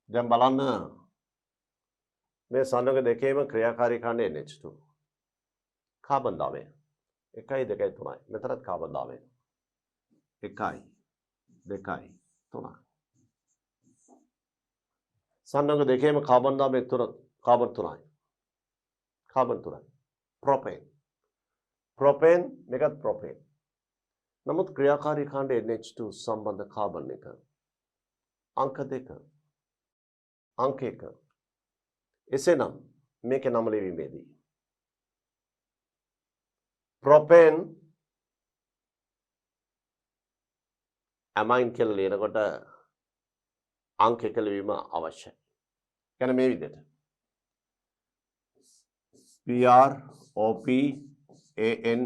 දැන් බලන්න මේ සංයෝග දෙකේම ක්‍රියාකාරී කාණ්ඩය NH2. කාබන් දාමය 1යි 2යි 3යි. මෙතනත් කාබන් දාමය 1යි 2යි 3යි. සංයෝග දෙකේම කාබන් දාමය කාබන් 3යි. කාබන් 3යි. ප්‍රොපේන් මේකත් ප්‍රොපේන්. නමුත් ක්‍රියාකාරී කාණ්ඩය NH2 සම්බන්ධ කාබන් එක අංක 2 අංක 1. එසේනම් මේකේ නම ලිවීමේදී ප්‍රොපේන් ඇමයින් කියලා ලියනකොට අංක 1 ලිවීම අවශ්‍යයි. කියන්නේ මේ විදිහට PROP ANE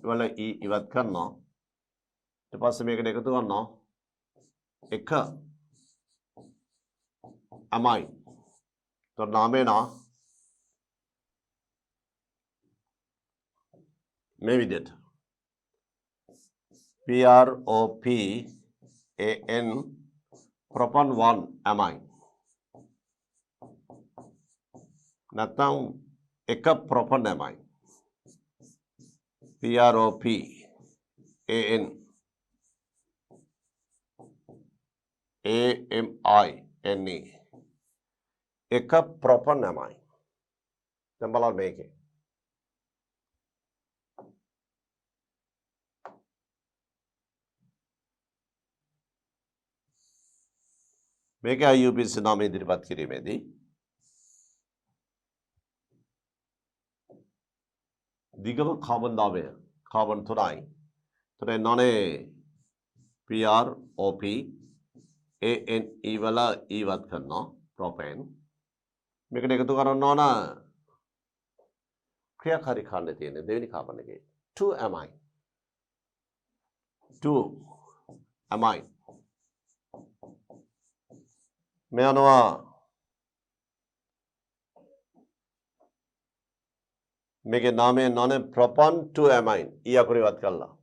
වල E ඉවත් කරනවා. ඊට පස්සේ මේකට එකතු කරනවා 1 ඇමයින්. तो नामे ना මේ විදිහට PROP AN propan 1 amine නැත්නම් එක propan amine PROP AN AMINE එක propan amine දැන් බලන්න මේකේ මේක IUPAC නාමය ඉදිරිපත් කිරීමේදී දිගම කාබන් දාමය කාබන් 3යි. එතකොට නොනේ PROP ANE වල ඉවත් කරනවා ප්‍රොපේන්. මේකට එකතු කරන්න ඕන ක්‍රියාකාරී කාණ්ඩය තියෙන දෙවෙනි කාබන් එකේ 2 amine 2 amine මේ අනුව මේකේ නාමය නොනේ ප්‍රොපන් 2 amine ඊ අකුර ඉවත් කළා.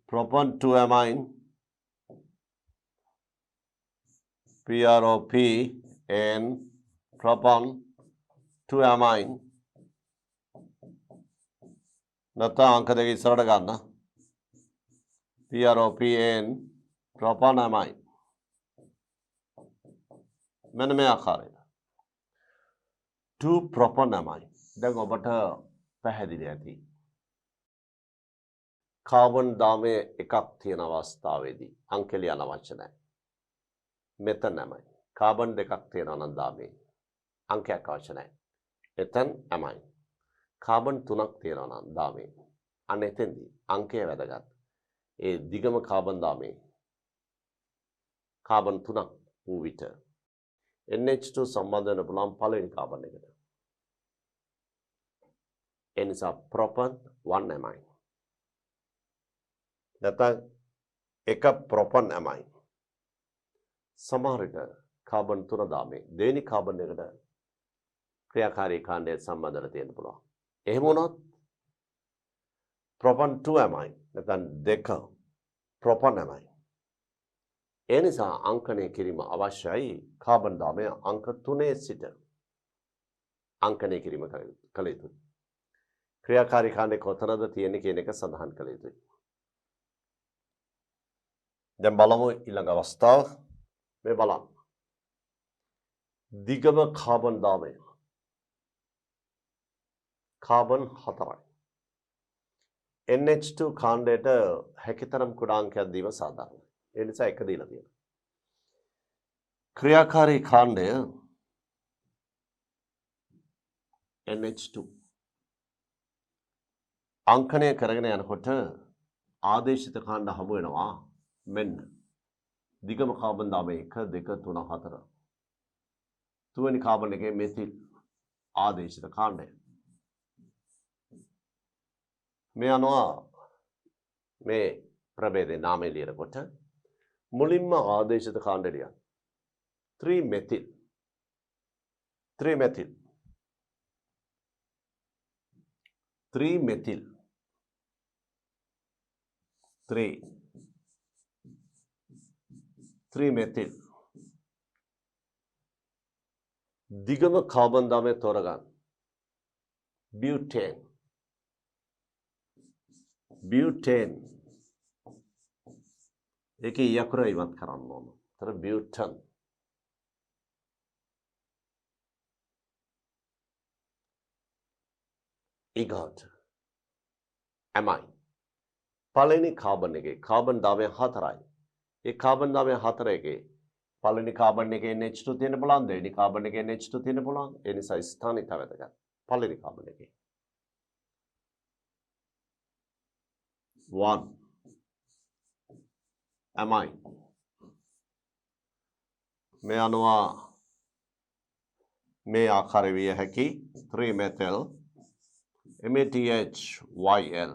propan 2 amine PROP and propan 2 amine නැත්නම් අංක දෙක ඉස්සරහට ගන්න PROP and propan amine මෙන්න මේ ආකාරයට 2 propan amine දැන් ඔබට පැහැදිලි ඇති කාබන් දාමය එකක් තියෙන අවස්ථාවේදී අංක ලියන්න අවශ්‍ය නැහැ. මෙතන amine. කාබන් දෙකක් තියෙනවා නම් දාමේ අංකයක් අවශ්‍ය නැහැ. එතන amine. කාබන් 3ක් තියෙනවා නම් දාමේ අන්න එතෙන්දී අංකය වැදගත්. ඒ දිගම කාබන් දාමේ කාබන් 3ක් වූ විට NH2 සම්බන්ධ වෙන පුළුවන් පළවෙනි කාබන් එකට. ඒ නිසා propan 1 amine. නැත්නම් එක ප්‍රොපන් amine සමහර විට කාබන් 3 දාමේ දෙවෙනි කාබන් එකට ක්‍රියාකාරී කාණ්ඩය සම්බන්ධව තියෙන්න පුළුවන්. එහෙම වුණොත් ප්‍රොපන් 2 amine නැත්නම් දෙක ප්‍රොපන් amine. ඒ නිසා අංකණය කිරීම අවශ්‍යයි කාබන් දාමය අංක 3 සිට අංකණය කිරීම කළ යුතුයි. ක්‍රියාකාරී කාණ්ඩය කොතනද තියෙන්නේ කියන එක සඳහන් කළ යුතුයි. දැන් බලමු ඊළඟ අවස්ථාව මේ බලන්න. දිගම කාබන් දාමය කාබන් 4යි. NH2 කාණ්ඩයට හැකිතරම් කුඩා අංකයක් දීම සාධාරණයි. ඒ නිසා එක දීලා තියෙනවා. ක්‍රියාකාරී කාණ්ඩය NH2 අංකණය කරගෙන යනකොට ආදේශිත කාණ්ඩ හමු වෙනවා මෙන්න දිගම කාබන් දාමය 1 2 3 4 තුන්වෙනි කාබන් එකේ මෙතිල් ආදේශිත කාණ්ඩය මේ අනුව මේ ප්‍රභේදේ නාමය ලියනකොට මුලින්ම ආදේශිත කාණ්ඩය ලියන්න 3 methyl 3 methyl 3 methyl 3 methyl දිගම carbon දාමය තෝරගන්න butane butane ඒකේ යකුර ඉවත් කරන්න ඕන. තර butane ඊගොත් amine පළවෙනි කාබන් එකේ කාබන් දාමය 4යි. ඒ කාබන් දාමය 4 එකේ පළවෙනි කාබන් එකේ NH2 තියෙන්න පුළුවන්, දෙවෙනි කාබන් එකේ NH2 තියෙන්න පුළුවන්. ඒ නිසා ස්ථානික වැදගත්. පළවෙනි කාබන් එකේ 1 amine. මේ අණුව මේ ආකාරය විය හැකි 3 methyl MATHYL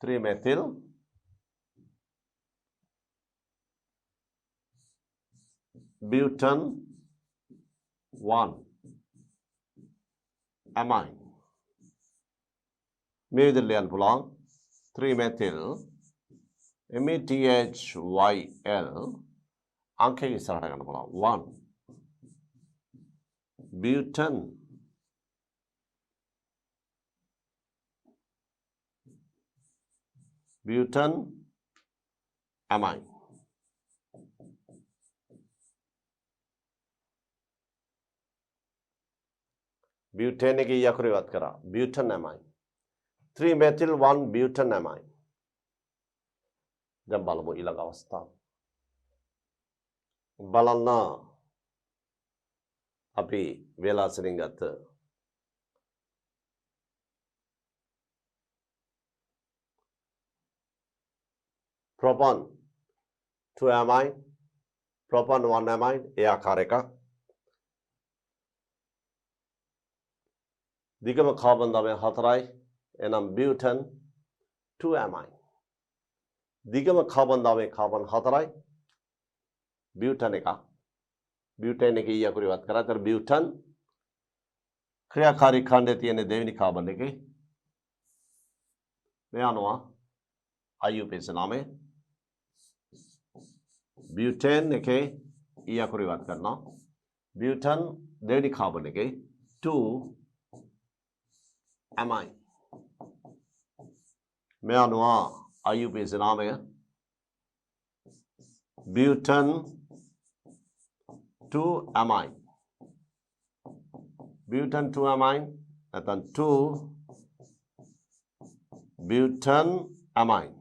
3 methyl butane 1 amine. මේ විදිහට ලියන්න පුළුවන් 3 methyl MATHYL අංකය ඉස්සරහට ගන්න පුළුවන් 1 butane amine. butane එක ඊයකුරු ඉවත් කරා butane amine 3 methyl 1 butane amine. දැන් බලමු ඊළඟ අවස්ථාව. බලන්න අපි වේලාසනින් ගත්ත propan 2 amine propan 1 amine ඒ ආකාර එකක්. දිගම කාබන් 4යි එනම් butane 2 amine. දිගම කාබන් 4යි butane එකක්. butane එක ඊයකුරු ඉවත් කරා. ඒතර butane ක්‍රියාකාරී ඛණ්ඩයේ තියෙන දෙවෙනි කාබන් එකේ මේ අණුව IUPAC නාමය butane එකේ ඊයකුරු ඉවත් කරනවා. butane දෙවෙනි කාබන් එකේ 2 amine. මේ අණුව IUPAC නාමය butane 2 amine. butane 2 amine නැත්නම් 2 butane amine.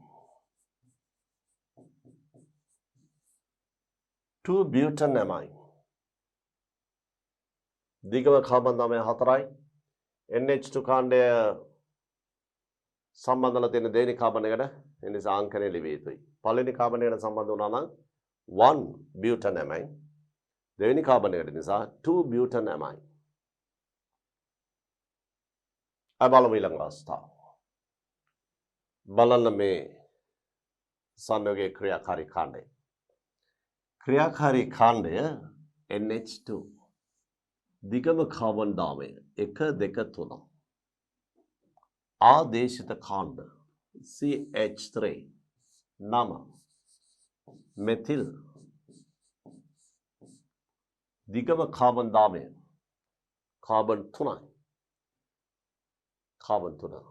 2 butane amine. දිගම කාබන් 4යි NH2 කාණ්ඩය සම්බන්ධලා තියෙන දෙවෙනි කාබන් එකට ඒ නිසා අංකණය ලිවිය යුතුයි. පළවෙනි කාබන් එකට සම්බන්ධ වුණා නම් 1 butane amine. දෙවෙනි කාබන් එකට නිසා 2 butane amine. බලමු ඊළඟ අවස්ථාව. බලන්න මේ සංයෝගයේ ක්‍රියාකාරී කාණ්ඩය. ක්‍රියාකාරී කාණ්ඩය NH2. දිගම කාබන් 1 2 3. ආදේශිත කාණ්ඩ CH3 9 මෙතිල්. දිගම කාබන් 10 කාබන් 3යි. Carbon 3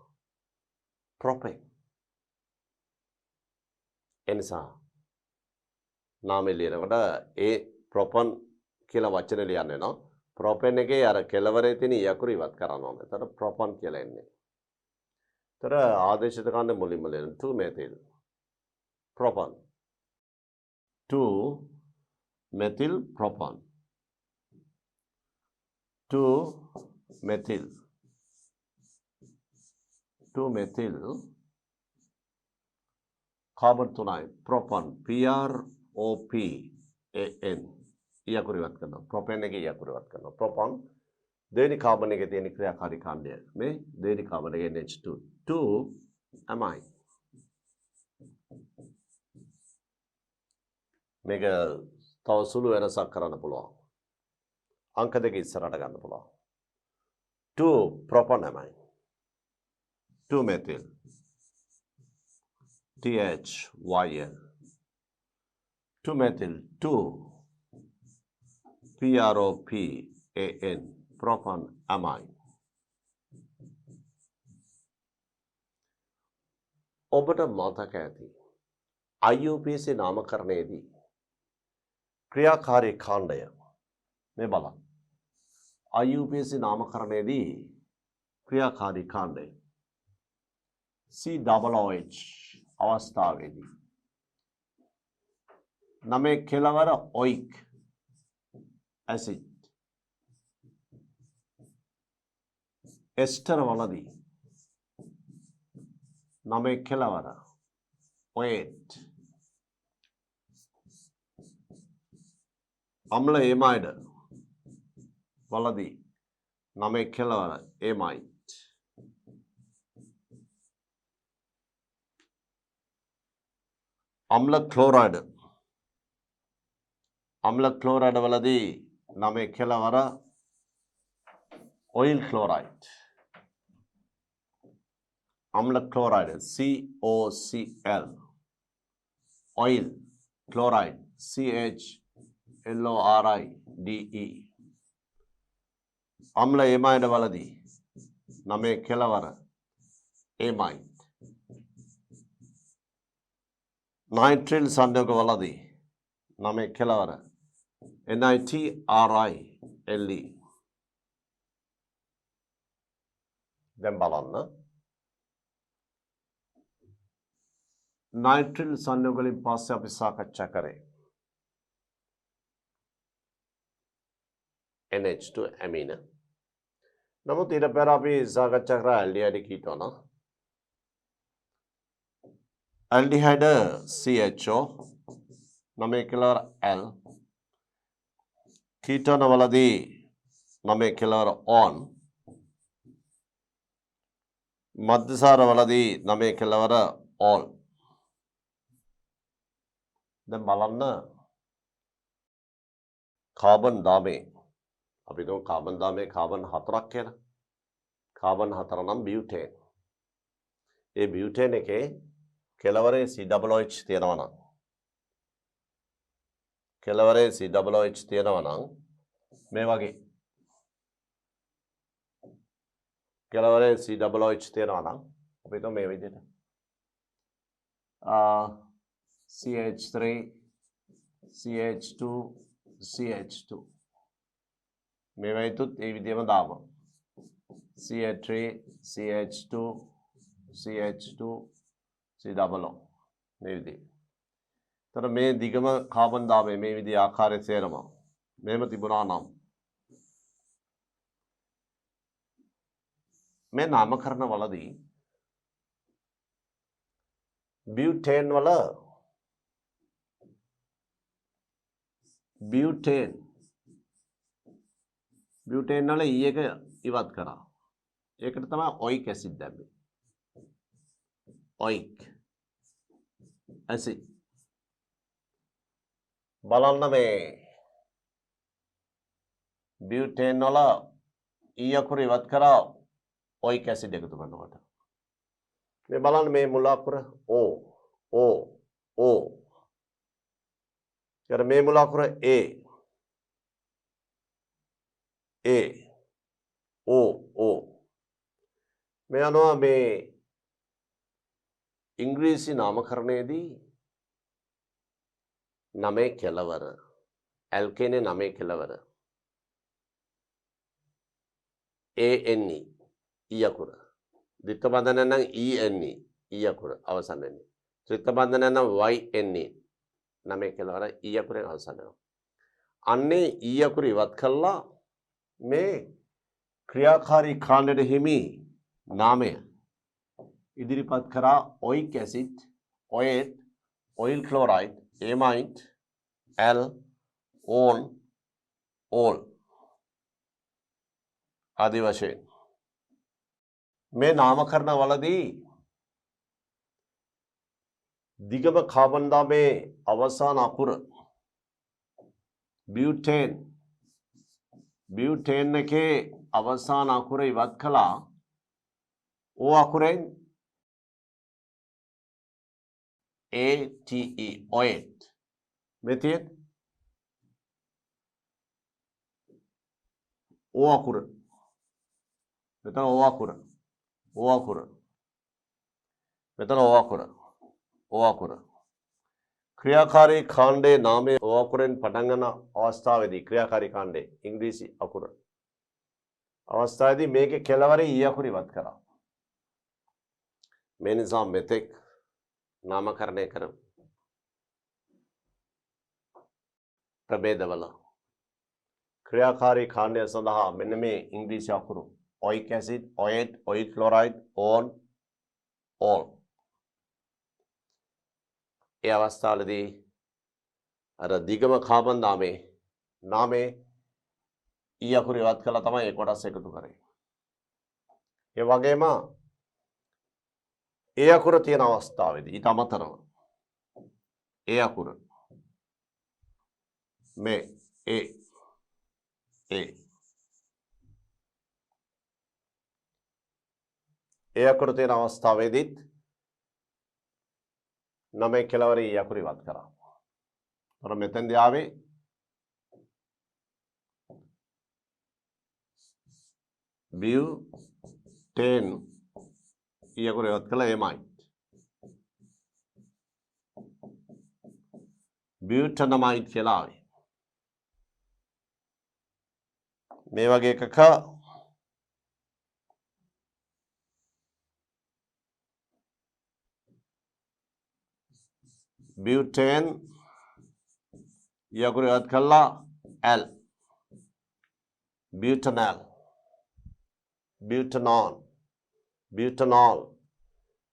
propane. එනිසා නාමය ලියනකොට ඒ ප්‍රොපන් කියලා වචන ලියන්න වෙනවා. ප්‍රොපෙන් එකේ අර කෙලවරේ තියෙන යකුරු ඉවත් කරනවා. එතකොට ප්‍රොපන් කියලා එන්නේ. එතකොට ආදේශිත කාණ්ඩ මුලින්ම ලියන 2 methyl propan 2 methyl propan 2 methyl carbon 3 propan PROPAN යකුරු ඉවත් කරනවා. ප්‍රොපෙන් එකේ යකුරු ඉවත් කරනවා. ප්‍රොපන් දෙවෙනි කාබන් එකේ තියෙන ක්‍රියාකාරී කාණ්ඩය මේ දෙවෙනි කාබන් එකේ NH2 2 amine. මේක තව සුළු වෙනසක් කරන්න පුළුවන්. අංක දෙක ඉස්සරහට ගන්න පුළුවන්. 2 propan amine 2 methyl THYL 2 methyl 2 PROPAN propan amine. ඔබට මතක ඇති IUPAC නාමකරණයේදී ක්‍රියාකාරී කාණ්ඩය මේ බලන්න. IUPAC නාමකරණයේදී ක්‍රියාකාරී කාණ්ඩය COOH අවස්ථාවේදී නමේ කෙලවර ඔයික් ඇසිඩ් එස්ටර් වලදී නමේ කෙලවර ඔයට් අම්ල එමයිඩ වලදී නමේ කෙලවර එමයිට් අම්ල ක්ලෝරයිඩ් වලදී නමේ කෙලවර ඔයිල් ක්ලෝරයිඩ් අම්ල chloride COCl oyl chloride CHLORIDE අම්ල එමයිඩ වලදී නමේ කෙලවර එමයිඩ් නයිට්‍රිල් සංයෝග වලදී නමේ කෙලවර NITRILE දැන් බලන්න නයිට්‍රිල් සංයෝග වලින් පස්සේ අපි සාකච්ඡා කරේ NH2 ඇමීන නමුත් ඊට පෙර අපි සාකච්ඡා කරා ඇල්ඩිහයිඩ් කීටෝන ඇල්ඩිහයිඩ් CHO නමේ කෙලවර L කීටෝන වලදී නමේ කෙලවර ON මධ්‍යසාර වලදී නමේ කෙලවර OL දැන් බලන්න කාබන් දාමේ අපි හිතමු කාබන් දාමේ කාබන් 4ක් කියලා කාබන් 4 නම් බියුටේන් ඒ බියුටේන් එකේ කෙලවරේ COOH තියෙනවා නම් කෙලවරේ COOH තියෙනවා නම් මේ වගේ කෙලවරේ COOH තියෙනවා නම් අපි හිතමු මේ විදිහට CH3 CH2 CH2 මේ වයිතුත් ඒ විදිහම දාමු CH3 CH2 CH2 COO මේ විදිහ. තර මේ දිගම කාබන් දාමේ මේ විදිහ ආකාරයේ සේරම මෙහෙම තිබුණා නම් මේ නාමකරණ වලදී බියුටේන් වල බියුටේන් වල E එක ඉවත් කරා. ඒකට තමයි ඔයික් ඇසිඩ් දැම්මේ. ඔයික් ඇසිඩ් බලන්න මේ බියුටේන් වල E අකුර ඉවත් කරා ඔයික් ඇසිඩ් එකතු කරනකොට. මේ බලන්න මේ මුල අකුර O ඊට මේ මුල අකුර A O මේ අනුව මේ ඉංග්‍රීසි නාමකරණයේදී නමේ කෙලවර ඇල්කේනේ නමේ කෙලවර ANE E අකුර ද්විත්ව බන්ධනය නම් ENE E අකුර අවසන් වෙන්නේ ත්‍රිත්ව බන්ධනය නම් YNE නමේ කෙලවර E අකුරෙන් අවසන් වෙනවා අන්නේ E අකුර ඉවත් කළා මේ ක්‍රියාකාරී කාණ්ඩයට හිමි නාමය ඉදිරිපත් කරා oic acid oate oyl chloride amide L ON OL ආදී වශයෙන් මේ නාමකරණ වලදී දිගම කාබන් දාමේ අවසාන අකුර බියුටේන් එකේ අවසාන අකුර ඉවත් කළා O අකුරෙන් ATE ඔයට් මෙතියෙත් O අකුර මෙතන O අකුර ක්‍රියාකාරී කාණ්ඩයේ නාමය O අකුරෙන් පටන් ගන්න අවස්ථාවේදී ක්‍රියාකාරී කාණ්ඩයේ ඉංග්‍රීසි අකුර අවස්ථාවේදී මේකේ කෙලවරේ E අකුර ඉවත් කරා. මේ නිසා මෙතෙක් නාමකරණය කරමු. ප්‍රභේදවල ක්‍රියාකාරී කාණ්ඩය සඳහා මෙන්න මේ ඉංග්‍රීසි අකුරු ඔයික් ඇසිඩ්, ඔයට්, ඔයික් ක්ලොරයිඩ්, ඕන්, ඕල්. ඒ අවස්ථාවේදී අර දිගම කාබන් දාමේ නාමේ ඊ අකුරු ඉවත් කළා තමයි ඒ කොටස් එකතු කරේ. ඒ වගේම ඒ අකුර තියෙන අවස්ථාවේදී ඊට අමතරව ඒ අකුර මේ ඒ අකුර තියෙන අවස්ථාවේදීත් නමේ කෙලවර ඒ අකුර ඉවත් කරා. තොර මෙතෙන්දී ආවේ බියුටේන් ඒ අකුර ඉවත් කළා එමයිට්. බියුටනමයිට් කියලා ආවේ. මේ වගේ එකක බියුටේන් යකුරු ඉවත් කළා L. බියුටනල්, බියුටනෝල්, බියුටනෝල්.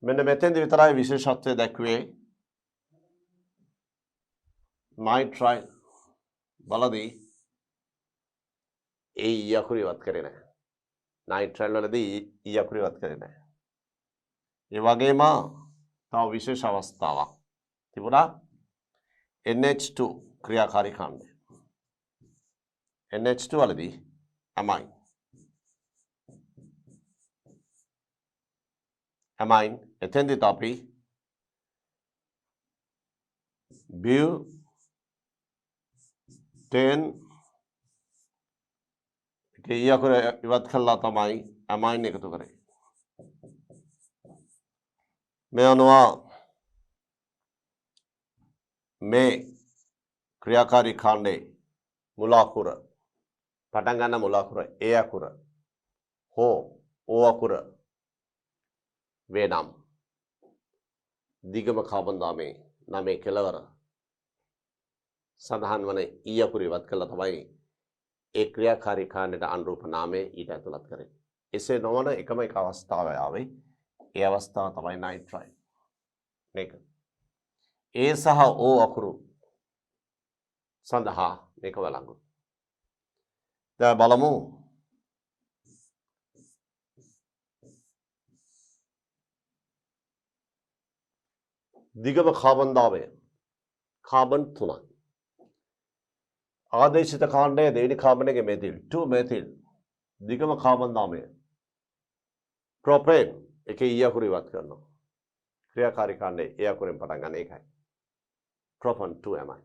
මෙන්න මෙතෙන්දි විතරයි විශේෂත්වය දැක්වේ. නයිට්‍රයිල් වලදී ඒ යකුරු ඉවත් කරේ නැහැ. නයිට්‍රයිල් වලදී ඒ යකුරු ඉවත් කරේ නැහැ. ඒ වගේම තව විශේෂ අවස්ථාවක් තිබුණා NH2 ක්‍රියාකාරී කාණ්ඩය. NH2 වලදී amine එතෙන්දිත් අපි butane එකේ අකුර ඉවත් කළා තමයි amine එකතු කරේ. මේ අනුව මේ ක්‍රියාකාරී කාණ්ඩේ මුල අකුර පටන් ගන්න මුල අකුර ඒ අකුර හෝ ඕ අකුර වේනම් දිගම කාබන් දාමේ නමේ කෙලවර සඳහන් වන ඊ අකුර ඉවත් කළා තමයි ඒ ක්‍රියාකාරී කාණ්ඩයට අනුරූප නාමය ඊට ඇතුළත් කරේ. එසේ නොවන එකම එක අවස්ථාවක් ආවේ. ඒ අවස්ථාව තමයි නයිට්‍රයිල්. මේක ඒ සහ ඕ අකුරු සඳහා මේක වළංගු. දැන් බලමු දිගම කාබන් දාමය කාබන් 3යි. ආදේශිත කාණ්ඩයේ දෙවෙනි කාබන් එකේ මෙතිල් 2 මෙතිල් දිගම කාබන් දාමය ප්‍රොපේන් එකේ ඊ අකුරු ඉවත් කරනවා. ක්‍රියාකාරී කාණ්ඩයේ ඒ අකුරෙන් පටන් ගන්න එකයි. ප්‍රොපන් 2 amine.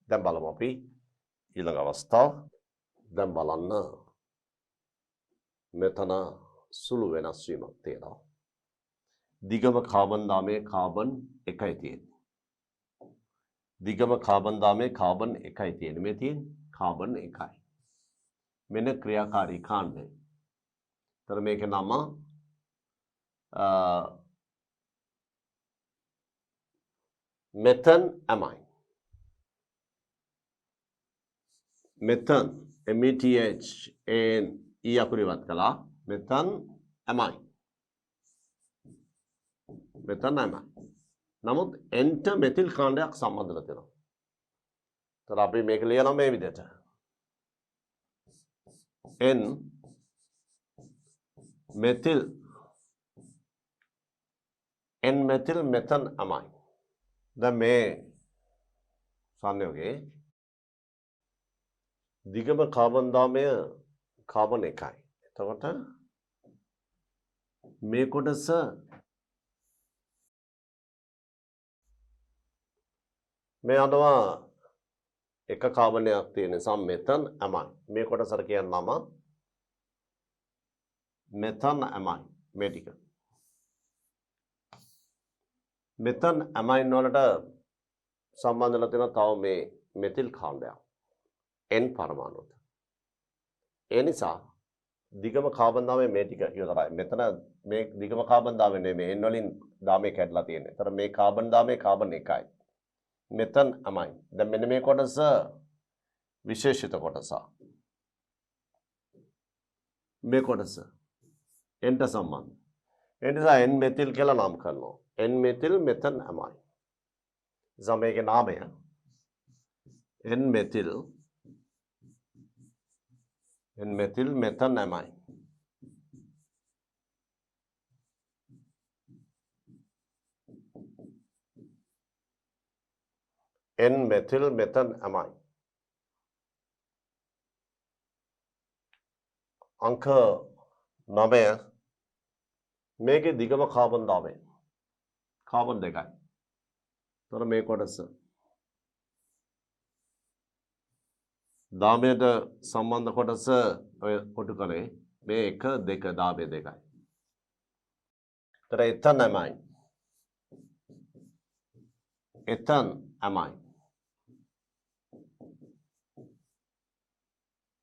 දැන් බලමු අපි ඊළඟ අවස්ථාව. දැන් බලන්න මෙතන සුළු වෙනස් වීමක් තියෙනවා. දිගම කාබන් දාමේ කාබන් 1යි තියෙන්නේ. දිගම කාබන් දාමේ කාබන් 1යි තියෙන්නේ. මේ තියෙන්නේ කාබන් 1යි. මෙන්න ක්‍රියාකාරී කාණ්ඩය. තර මේකේ නම මෙතන් amine. මෙතන් METH ඊ අකුරු ඉවත් කළා. මෙතන් amine. මෙතන amine. නමුත් එන්ට මෙතිල් කාණ්ඩයක් සම්බන්ධ වෙනවා. තර අපි මේක ලියනවා මේ විදිහට. N methyl methane amine. දැන් මේ සංයෝගයේ දිගම කාබන් දාමය කාබන් 1යි. එතකොට මේ කොටස මේ අනුව එක කාබනයක් තියෙන නිසා මෙතන් amine. මේ කොටසට කියන නම මෙතන් amine මේ ටික. මෙතන් amine වලට සම්බන්ධ වෙලා තියෙන තව මේ මෙතිල් කාණ්ඩයක් N පරමාණුවට. ඒ නිසා දිගම කාබන් දාමේ මේ ටික ඉවරයි. මෙතන මේ දිගම කාබන් දාමේ නෙමෙයි N වලින් දාමේ කැඩලා තියෙන්නේ. ඒතර මේ කාබන් දාමේ කාබන් 1යි. මෙතන් amine. දැන් මෙන්න මේ කොටස විශේෂිත කොටස. මේ කොටස එන්ට සම්බන්ධ. ඒ නිසා N මෙතිල් කියලා නම් කරනවා. N methyl methane amine. නිසා මේකේ නාමය N methyl methane amine. N methyl methane amine. अंक 9 මේකේ දිගම කාබන් දාමය කාබන් 2යි. තොර මේ කොටස දාමයට සම්බන්ධ කොටස ඔය කොටු කරේ මේ 1 2 දාමය 2යි. තොර එතන amine.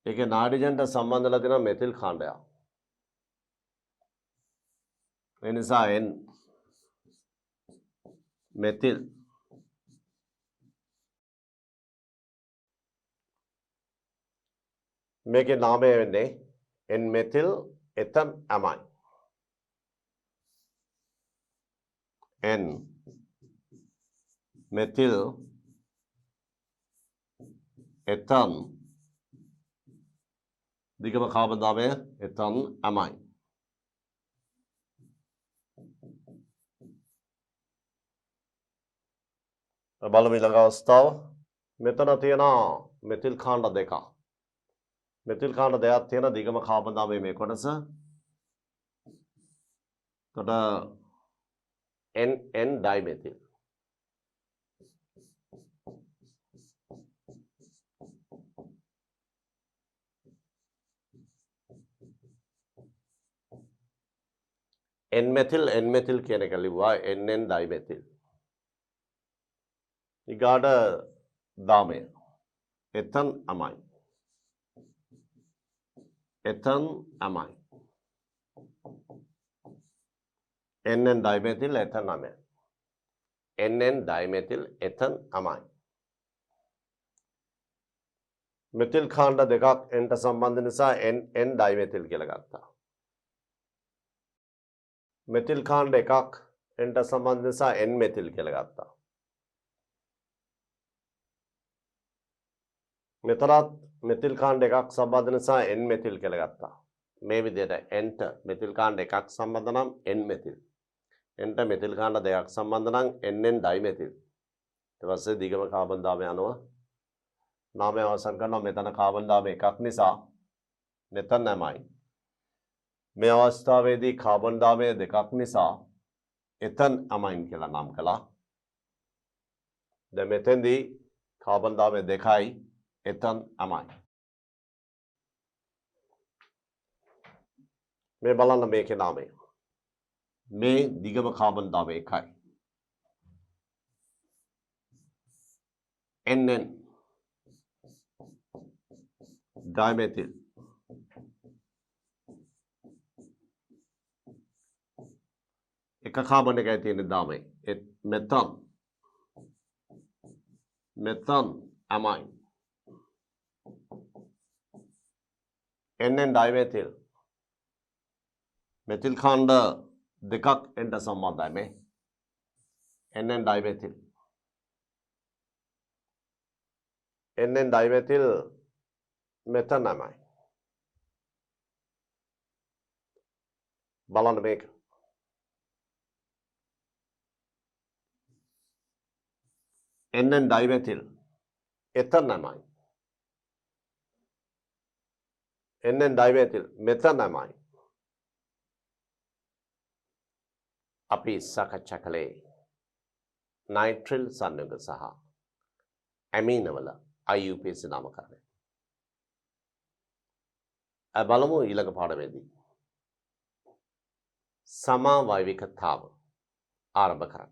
ඒකේ නාඩිජන්ට සම්බන්ධලා තියෙනවා මෙතිල් කාණ්ඩයක්. ඒ නිසා N මෙතිල් මේකේ නාමය වෙන්නේ N methyl ethane amine. N methyl ethane දිගම කාබන් දාමය එතන් amine. බලමු ඊළඟ අවස්ථාව. මෙතන තියෙනවා මෙතිල් කාණ්ඩ දෙකක්. මෙතිල් කාණ්ඩ දෙකක් තියෙන දිගම කාබන් දාමය මේ කොටස. එතකොට N ඩයිමෙතිල්. N මෙතිල් කියන එක ලිව්වා NN ඩයිමෙතිල්. ඊගාට දාමය ethane amine. NN dimethyl ethane amine. NN dimethyl ethane amine. මෙතිල් කාණ්ඩ දෙකක් N ට සම්බන්ධ නිසා NN ඩයිමෙතිල් කියලා ගත්තා. මෙතිල් කාණ්ඩ එකක් N ට සම්බන්ධ නිසා N මෙතිල් කියලා ගත්තා. මෙතරත් මෙතිල් කාණ්ඩ එකක් සම්බන්ධ නිසා N මෙතිල් කියලා ගත්තා. මේ විදිහට N ට මෙතිල් කාණ්ඩ එකක් සම්බන්ධ නම් N මෙතිල්. N ට මෙතිල් කාණ්ඩ දෙකක් සම්බන්ධ නම් NN ඩයිමෙතිල්. ඊට පස්සේ දිගම කාබන් දාමය අනුව නාමය අවසන් කරනවා. මෙතන කාබන් දාමය එකක් නිසා මෙතන amine. මේ අවස්ථාවේදී කාබන් දාමය දෙකක් නිසා එතන් amine කියලා නම් කළා. දැන් මෙතෙන්දී කාබන් දාමය දෙකයි එතන් amine. මේ බලන්න මේකේ නාමය. මේ දිගම කාබන් දාමය එකයි. NN dimethyl. එක කාබන් එකයි තියෙන දාමය. මෙතන් amine. NN dimethyl. මෙතිල් කාණ්ඩ දෙකක් එන්ට සම්බන්ධයි මේ. NN dimethyl. NN ඩයිමෙතිල් මෙතන amine. බලන්න මේක. NN ඩයිමෙතිල් එතන amine. NN ඩයිමෙතිල් මෙතන amine. අපි සාකච්ඡා කළේ නයිට්‍රිල් සංයෝග සහ ඇමීන වල IUPAC නාමකරණය. බලමු ඊළඟ පාඩමේදී සමාවයවිකතාව ආරම්භ කරන්න.